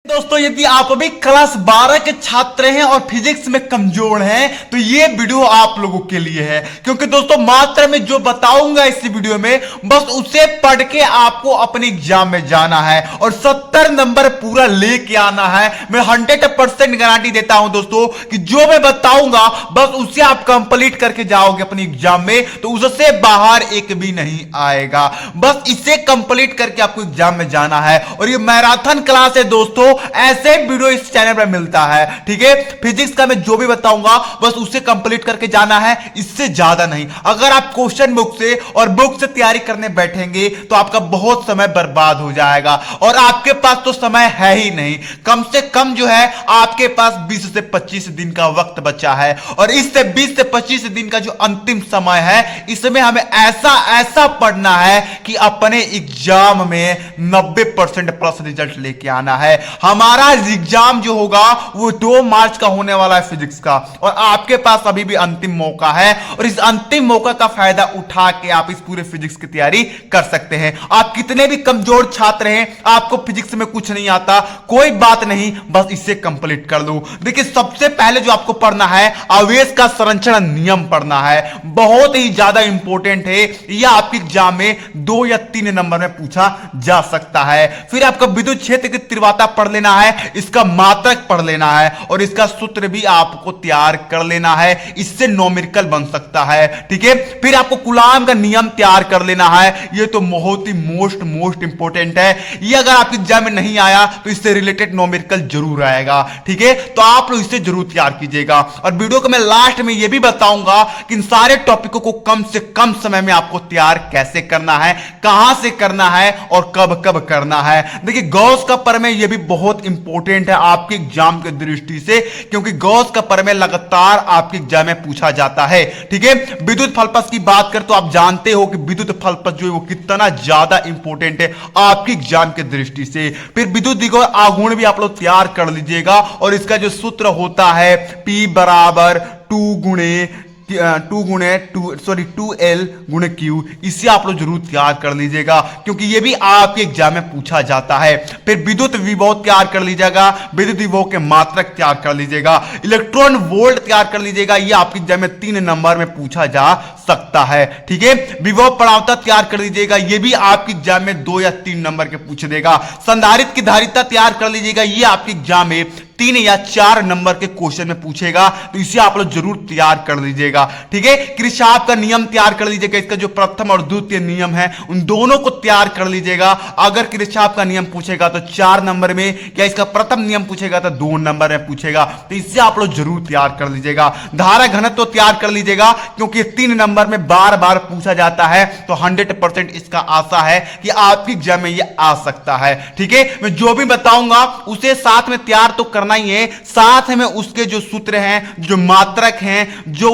दोस्तों यदि आप अभी क्लास 12 के छात्र हैं और फिजिक्स में कमजोर हैं तो ये वीडियो आप लोगों के लिए है, क्योंकि दोस्तों मात्र में जो बताऊंगा इस वीडियो में बस उसे पढ़ के आपको अपने एग्जाम में जाना है और 70 नंबर पूरा लेके आना है। मैं 100% गारंटी देता हूं दोस्तों कि जो मैं बताऊंगा बस उसे आप कंप्लीट करके जाओगे अपने एग्जाम में, तो उससे बाहर एक भी नहीं आएगा। बस इसे कंप्लीट करके आपको एग्जाम में जाना है और ये मैराथन क्लास है दोस्तों। ऐसे वीडियो इस चैनल पर मिलता है, ठीक है। फिजिक्स का मैं जो भी बताऊंगा बस उसे कंप्लीट करके जाना है, इससे ज्यादा नहीं। अगर आप क्वेश्चन बुक से और बुक से तैयारी करने बैठेंगे तो आपका बहुत समय बर्बाद हो जाएगा और आपके पास तो समय है ही नहीं। कम से कम जो है आपके पास 20 से 25 दिन का वक्त बचा है और इससे 20 से 25 दिन का जो अंतिम समय है इसमें हमें ऐसा ऐसा पढ़ना है कि अपने एग्जाम में 90% प्लस रिजल्ट लेके आना है। हमारा एग्जाम जो होगा वो 2 मार्च का होने वाला है फिजिक्स का, और आपके पास अभी भी अंतिम मौका है और इस अंतिम मौका का फायदा उठा के आप इस पूरे फिजिक्स की तैयारी कर सकते हैं। आप कितने भी कमजोर छात्र हैं, आपको फिजिक्स में कुछ नहीं आता, कोई बात नहीं, बस इसे कंप्लीट कर लो। देखिए सबसे पहले जो आपको पढ़ना है आवेश का संरक्षण नियम पढ़ना है, बहुत ही ज्यादा इंपॉर्टेंट है। यह आपके एग्जाम में 2 या 3 नंबर में पूछा जा सकता है। फिर आपका विद्युत क्षेत्र की तीव्रता पढ़ लेना है, इसका मात्रक पढ़ लेना है और इसका सूत्र भी आपको तैयार कर लेना है, इससे न्यूमेरिकल बन सकता है, ठीक है। फिर आपको कूलॉम का नियम तैयार कर लेना है, ये तो बहुत ही मोस्ट इंपॉर्टेंट है। ये अगर आपके एग्जाम में नहीं आया तो इससे रिलेटेड न्यूमेरिकल जरूर आएगा, ठीक है। तो आप लोग इसे जरूर तैयार कीजिएगा और वीडियो को मैं लास्ट में यह भी बताऊंगा कि इन सारे टॉपिकों को कम से कम समय में आपको तैयार कैसे करना है, कहां से करना है और कब कब करना है। देखिए गॉस का प्रमेय यह भी बहुत इंपॉर्टेंट है आपके एग्जाम की दृष्टि से, क्योंकि गॉस का प्रमेय लगातार आपके एग्जाम में पूछा जाता है, ठीक है। विद्युत फलपथ की बात कर तो आप जानते हो कि विद्युत फलपथ जो है वो कितना ज्यादा इंपॉर्टेंट है आपके एग्जाम की दृष्टि से। फिर विद्युत द्विघात आघूर्ण भी आप लोग तैयार कर लीजिएगा और इसका जो सूत्र होता है P बराबर 2L गुणे Q, इसे आप लोग जरूर तैयार कर लीजिएगा क्योंकि ये भी आपके एग्जाम में पूछा जाता है। फिर विद्युत विभव तैयार कर लीजिएगा, विद्युत विभव के मात्रक तैयार कर लीजिएगा, इलेक्ट्रॉन वोल्ट तैयार कर लीजिएगा, ये आपके एग्जाम में 3 नंबर में पूछा जा सकता है, ठीक है। विभव परावर्तन तैयार कर लीजिएगा, ये भी आपके एग्जाम में 2 या 3 नंबर के पूछ देगा। संधारित्र की धारिता तैयार कर लीजिएगा, ये आपके एग्जाम में 3 या 4 नंबर के क्वेश्चन में पूछेगा, तो इसे आप लोग जरूर तैयार कर लीजिएगा, ठीक है। किरचॉफ का नियम तैयार कर लीजिएगा, इसका जो प्रथम और द्वितीय नियम है उन दोनों को तैयार कर लीजिएगा। अगर किरचॉफ का नियम पूछेगा तो 4 नंबर में, या इसका प्रथम नियम पूछेगा तो 2 नंबर में पूछेगा, तो इससे आप लोग जरूर तैयार कर लीजिएगा। धारा घनत्व तो तैयार कर लीजिएगा क्योंकि 3 नंबर में बार बार पूछा जाता है, तो 100% इसका आशा है कि आपके एग्जाम में यह आ सकता है, ठीक है। मैं जो भी बताऊंगा उसे साथ में तैयार तो करना ही है, साथ में उसके जो सूत्र हैं, जो मात्रक हैं, जो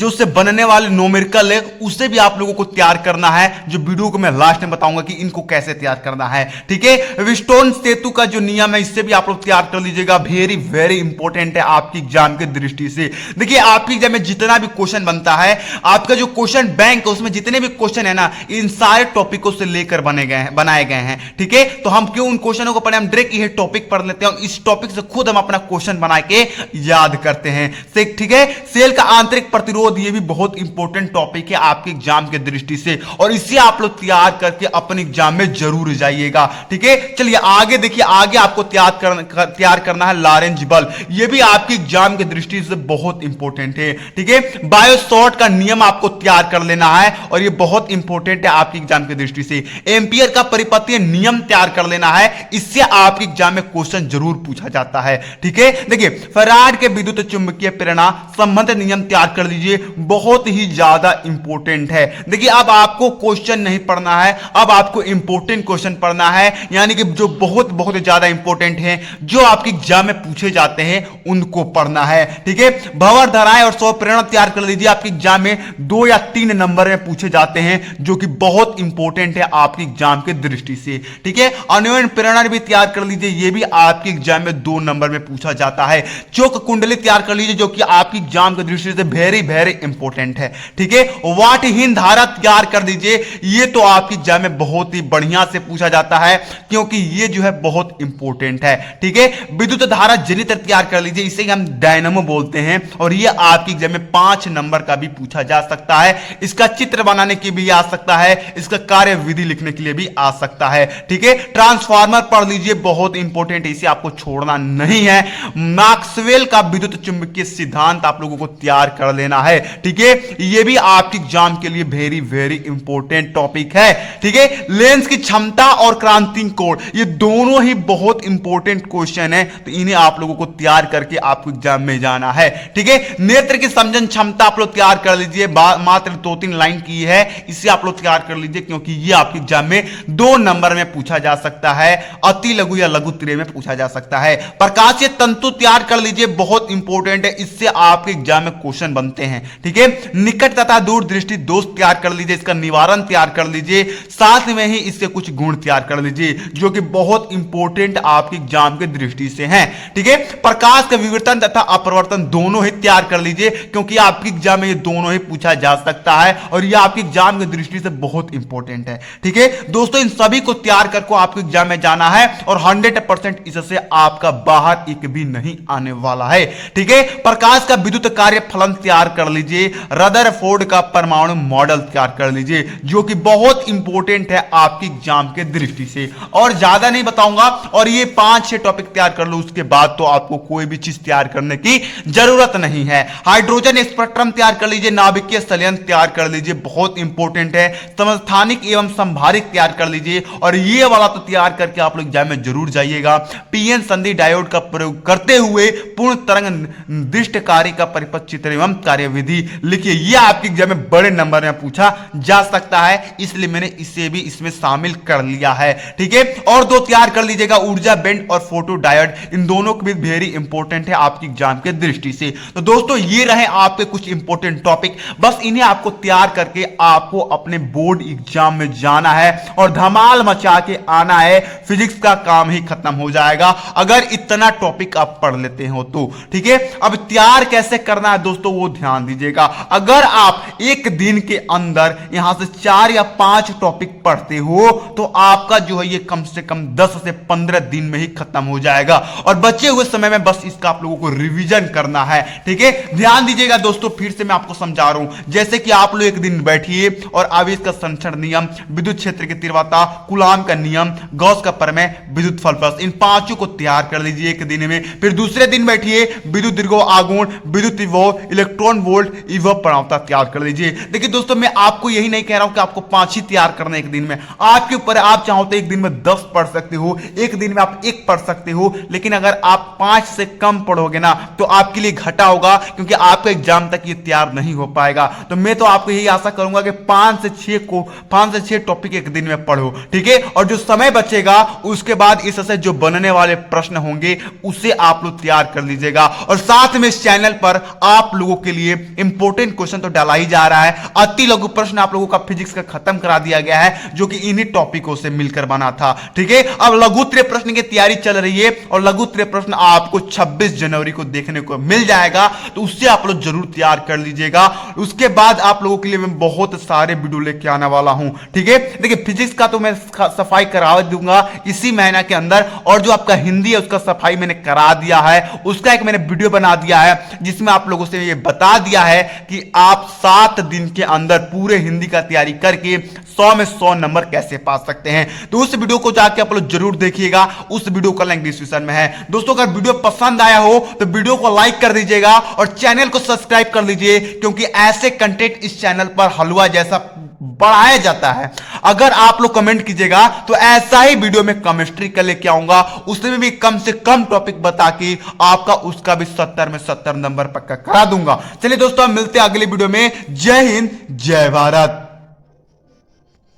उससे बनने वाले न्यूमेरिकल है उसे भी आप लोगों को तैयार करना है, जो वीडियो को मैं लास्ट में बताऊंगा कि इनको कैसे तैयार करना है, ठीक है। विस्टोन सेतु का जो नियम है इससे भी आप लोग तैयार कर लीजिएगा, वेरी इंपॉर्टेंट है आपकी एग्जाम की दृष्टि से। देखिए आपकी एग्जाम में जितना भी क्वेश्चन बनता है, आपका जो क्वेश्चन बैंक है उसमें जितने भी क्वेश्चन है ना, इन सारे टॉपिकों से लेकर बनाए गए हैं, ठीक है। तो हम क्यों उन क्वेश्चनों को पढ़े, हम डायरेक्ट ये टॉपिक पढ़ लेते हैं, इस टॉपिक से खुद हम अपना क्वेश्चन बना के याद करते हैं, ठीक है। सेल का आंतरिक प्रतिरोध, ये भी बहुत इंपॉर्टेंट टॉपिक है आपके एग्जाम के दृष्टि से और इसे आप लोग तैयार करके अपने एग्जाम में जरूर जाइएगा, ठीक है। चलिए आगे देखिए, आगे आपको तैयार करना है लॉरेंज बल, ये भी आपके एग्जाम की दृष्टि से बहुत इंपॉर्टेंट है, ठीक है। बायोसॉर्ट का नियम आपको तैयार कर लेना है और ये बहुत इंपॉर्टेंट है आपके एग्जाम की दृष्टि से। एम्पियर का परिपथीय नियम तैयार कर लेना है, इससे आपके एग्जाम में क्वेश्चन जरूर पूछा जाता है, ठीक है। देखिए फैराड के विद्युत चुंबकीय प्रेरणा संबंध नियम तैयार कर लीजिए, बहुत ही ज्यादा इंपॉर्टेंट है। देखिए अब आपको क्वेश्चन नहीं पढ़ना है, अब आपको इंपॉर्टेंट क्वेश्चन पढ़ना है, यानी कि जो बहुत ज्यादा इंपॉर्टेंट है, जो आपके एग्जाम में पूछे जाते हैं उनको पढ़ना है, ठीक है। भंवर धाराएं और स्व प्रेरणा तैयार कर लीजिए, आपके एग्जाम में 2 या 3 नंबर में पूछे जाते हैं, जो कि बहुत इंपॉर्टेंट है आपके एग्जाम की दृष्टि से, ठीक है। अन्वयन प्रेरणा भी तैयार कर लीजिए, ये भी आपके एग्जाम में 2 नंबर में पूछा जाता है। चोक कुंडली तैयार कर लीजिए, जो कि आपकी एग्जाम की दृष्टि से वेरी वेरी इंपॉर्टेंट है। ठीक है, वाटहीन धारा तैयार कर दीजिए, ये तो आपकी एग्जाम में बहुत ही बढ़िया से पूछा जाता है क्योंकि ये जो है बहुत इंपॉर्टेंट है। ठीक है, विद्युत धारा जनित्र तैयार कर लीजिए, इसे हम डायनामो बोलते हैं और ये आपकी एग्जाम में 5 नंबर का भी पूछा जा सकता है। इसका चित्र बनाने के भी आ सकता है, इसका कार्य विधि लिखने के लिए भी आ सकता है। ठीक है, ट्रांसफार्मर पढ़ लीजिए, बहुत इंपॉर्टेंट, इसे आपको छोड़ना नहीं है। मैक्सवेल का विद्युत चुंबकीय सिद्धांत आप लोगों को तैयार कर लेना है। ठीक है, ये भी आपके एग्जाम के लिए वेरी वेरी इंपॉर्टेंट टॉपिक है। ठीक है, लेंस की क्षमता और क्रांति कोण, ये दोनों ही बहुत इंपॉर्टेंट क्वेश्चन है, तो इन्हें आप लोगों को तैयार करके आपको एग्जाम में जाना है। ठीक है, नेत्र की समझन क्षमता आप लोग तैयार कर लीजिए, मात्र 2-3 लाइन की है, इसे आप लोग तैयार कर लीजिए क्योंकि ये आपके एग्जाम में 2 नंबर में पूछा जा सकता है, अति लघु या लघु त्रय में पूछा जा सकता है। प्रकाशीय तंतु तैयार कर लीजिए, बहुत इंपॉर्टेंट है, इससे आपके एग्जाम में क्वेश्चन बनते हैं। ठीक है, निकट तथा दूर दृष्टि दोष तैयार कर लीजिए, इसका निवारण तैयार कर लीजिए, साथ में ही इससे कुछ गुण तैयार कर लीजिए जो कि बहुत इंपॉर्टेंट आपके एग्जाम के दृष्टि से हैं। ठीक है, प्रकाश का विवर्तन तथा अपवर्तन दोनों ही तैयार कर लीजिए क्योंकि आपके एग्जाम में ये दोनों ही पूछा जा सकता है और ये आपके एग्जाम की दृष्टि से बहुत इंपॉर्टेंट है। ठीक है दोस्तों, इन सभी को तैयार करके आपको एग्जाम में जाना है और 100% इससे आपका बाहर एक भी नहीं आने वाला है। ठीक है, प्रकाश का विद्युत कार्य फलन तैयार कर लीजिए, रदरफोर्ड का परमाणु मॉडल तैयार कर लीजिए जो कि बहुत इंपॉर्टेंट है आपके एग्जाम के दृष्टि से, और ज्यादा नहीं बताऊंगा, और ये 5-6 टॉपिक तैयार कर लो, उसके बाद तो आपको कोई भी चीज तैयार करने की जरूरत नहीं है। हाइड्रोजन स्पेक्ट्रम तैयार कर लीजिए, नाभिकीय संलयन तैयार कर लीजिए, बहुत इंपॉर्टेंट है, समस्थानिक एवं संभारिक तैयार कर लीजिए, और ये वाला तो तैयार करके आप लोग एग्जाम में जरूर जाइएगा। पीएन संधि डायोड का प्रयोग करते हुए पूर्ण तरंग निर्दिष्ट कार्य का परिपथ चित्र एवं कार्यविधि लिखिए, यह आपके एग्जाम में बड़े नंबर में पूछा जा सकता है, इसलिए मैंने इसे भी इसमें शामिल कर लिया है। ठीक है, और 2 तैयार कर लीजिएगा, ऊर्जा बैंड और फोटो डायोड, इन दोनों को भी वेरी इंपॉर्टेंट है आपकी एग्जाम के दृष्टि से। तो दोस्तों ये रहे आपके कुछ इंपॉर्टेंट टॉपिक, बस इन्हें आपको तैयार करके आपको अपने बोर्ड एग्जाम में जाना है और धमाल मचा के आना है, फिजिक्स का काम ही खत्म हो जाएगा अगर इतना टॉपिक आप पढ़ लेते हो तो। ठीक है, अब तैयार कैसे करना है दोस्तों वो ध्यान दीजिएगा। अगर आप एक दिन के अंदर यहां से 4 या 5 टॉपिक पढ़ते हो तो आपका जो है ये कम से कम 10 से 15 दिन में ही खत्म हो जाएगा, और बचे हुए समय में बस इसका आप लोगों को रिवीजन करना है। ठीक है, ध्यान दीजिएगा दोस्तों, फिर से मैं आपको समझा रहा हूं, जैसे कि आप लोग एक दिन बैठिए और आवेश का संरक्षण नियम, विद्युत क्षेत्र की तीव्रता, कूलाम का नियम, गॉस का प्रमेय, विद्युत फलप्रस, इन 5 को तैयार कर लीजिए एक दिन में। फिर दूसरे दिन बैठिए, विद्युत दीर्घो आगुण, विद्युत विभव, इलेक्ट्रॉन वोल्ट, विभव प्रवणता तैयार कर लीजिए। देखिए दोस्तों, मैं आपको यही नहीं कह रहा हूं कि आपको 5 ही तैयार करना एक दिन में, आपके ऊपर, आप चाहो तो एक दिन में 10 पढ़ सकते हो, एक दिन में आप 1 पढ़ सकते हो, लेकिन अगर आप 5 से कम पढ़ोगे ना तो आपके लिए घाटा होगा क्योंकि आपका एग्जाम तक ये तैयार नहीं हो पाएगा। तो मैं तो आपको यही आशा करूंगा कि 5 से 6 टॉपिक एक दिन में पढ़ो। ठीक है, और जो समय बचेगा उसके बाद इससे जो बनने वाले प्रश्न होंगे उसे आप लोग तैयार कर लीजिएगा, और साथ में इस चैनल पर आप लोगों के लिए इंपॉर्टेंट क्वेश्चन तो डाला ही जा रहा है। अति लघु प्रश्न आप लोगों का फिजिक्स का खत्म करा दिया गया है जो कि इन्हीं टॉपिकों से मिलकर बना था। ठीक है, अब लघुत्तरीय प्रश्न की तैयारी चल रही है और लघुत्तरीय प्रश्न आपको 26 जनवरी को देखने को मिल जाएगा, तो उससे आप लोग जरूर तैयार कर लीजिएगा। उसके बाद आप लोगों के लिए मैं बहुत सारे वीडियो लेके आने वाला हूं। ठीक है, देखिए फिजिक्स का तो मैं सफाई करा दूंगा इसी महीना के अंदर, और जो आपका हिंदी है उसका सफाई मैंने करा दिया है, उसका एक मैंने वीडियो बना दिया है जिसमें आप लोगों से ये बता दिया है कि आप 7 दिन के अंदर पूरे हिंदी का तैयारी करके 100 में 100 नंबर कैसे पा सकते हैं। तो उस वीडियो को जाके आप लोग जरूर देखिएगा, उस वीडियो का लिंक डिस्क्रिप्शन में है। दोस्तों अगर वीडियो पसंद आया हो तो वीडियो को लाइक कर दीजिएगा और चैनल को सब्सक्राइब कर लीजिए, क्योंकि ऐसे कंटेंट इस चैनल पर हलवा जैसा बढ़ाया जाता है। अगर आप लोग कमेंट कीजिएगा तो ऐसा ही वीडियो में केमिस्ट्री का लेके आऊंगा, उसमें भी कम से कम टॉपिक बता के आपका उसका भी 70 में 70 नंबर पक्का करा दूंगा। चलिए दोस्तों, हम मिलते हैं अगले वीडियो में। जय हिंद, जय भारत।